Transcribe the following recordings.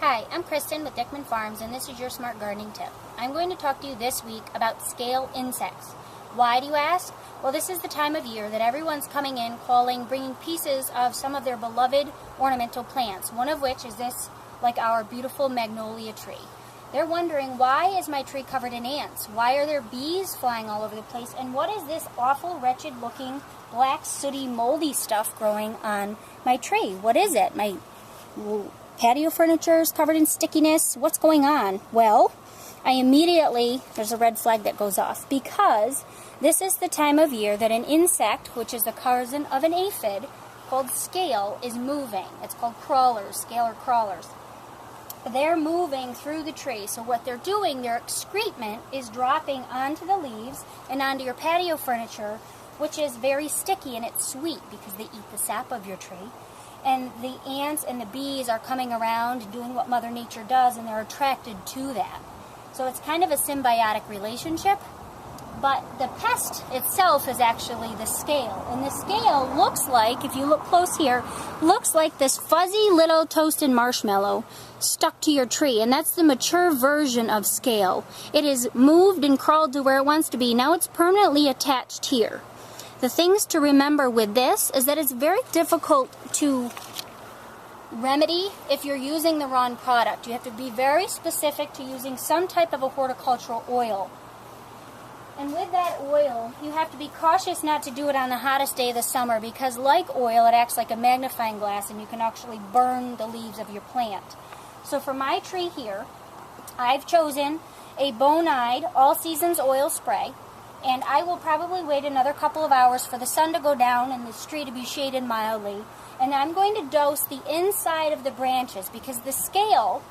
Hi, I'm Kristen with Dickman Farms, and this is your Smart Gardening Tip. I'm going to talk to you this week about scale insects. Why, do you ask? Well, this is the time of year that everyone's coming in, bringing pieces of some of their beloved ornamental plants, one of which is this, like our beautiful magnolia tree. They're wondering, why is my tree covered in ants? Why are there bees flying all over the place? And what is this awful, wretched-looking, black, sooty, moldy stuff growing on my tree? What is it? My patio furniture is covered in stickiness. What's going on? Well, there's a red flag that goes off, because this is the time of year that an insect, which is a cousin of an aphid, called scale, is moving. It's called crawlers, scalar crawlers. They're moving through the tree, so what they're doing, their excrement is dropping onto the leaves and onto your patio furniture, which is very sticky, and it's sweet because they eat the sap of your tree. And the ants and the bees are coming around and doing what Mother Nature does, and they're attracted to that. So it's kind of a symbiotic relationship, but the pest itself is actually the scale. And the scale looks like, if you look close here, looks like this fuzzy little toasted marshmallow stuck to your tree, and that's the mature version of scale. It has moved and crawled to where it wants to be. Now it's permanently attached here. The things to remember with this is that it's very difficult to remedy if you're using the wrong product. You have to be very specific to using some type of a horticultural oil. And with that oil, you have to be cautious not to do it on the hottest day of the summer, because like oil, it acts like a magnifying glass and you can actually burn the leaves of your plant. So for my tree here, I've chosen a Bonide All Seasons oil spray. And I will probably wait another couple of hours for the sun to go down and the tree to be shaded mildly. And I'm going to dose the inside of the branches, because the scale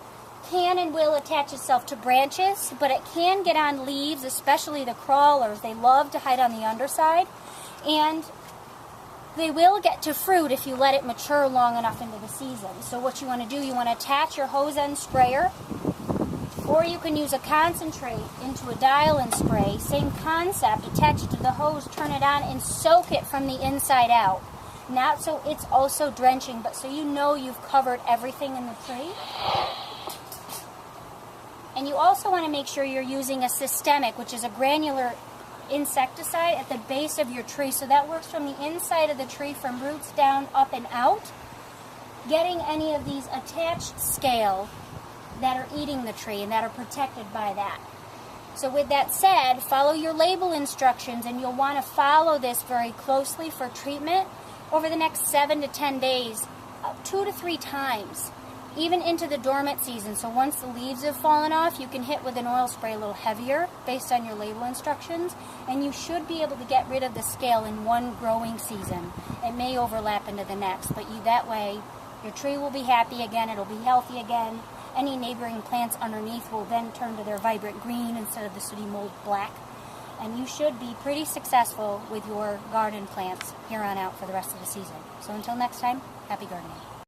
can and will attach itself to branches, but it can get on leaves, especially the crawlers. They love to hide on the underside. And they will get to fruit if you let it mature long enough into the season. So what you want to do, you want to attach your hose end sprayer, or you can use a concentrate into a dial and spray. Same concept, attach it to the hose, turn it on, and soak it from the inside out. Not so it's also drenching, but so you know you've covered everything in the tree. And you also want to make sure you're using a systemic, which is a granular insecticide, at the base of your tree. So that works from the inside of the tree, from roots down, up and out, getting any of these attached scale that are eating the tree and that are protected by that. So with that said, follow your label instructions, and you'll want to follow this very closely for treatment over the next 7 to 10 days, 2 to 3 times, even into the dormant season. So once the leaves have fallen off, you can hit with an oil spray a little heavier based on your label instructions, and you should be able to get rid of the scale in one growing season. It may overlap into the next, but that way your tree will be happy again, it'll be healthy again. Any neighboring plants underneath will then turn to their vibrant green instead of the sooty mold black. And you should be pretty successful with your garden plants here on out for the rest of the season. So until next time, happy gardening.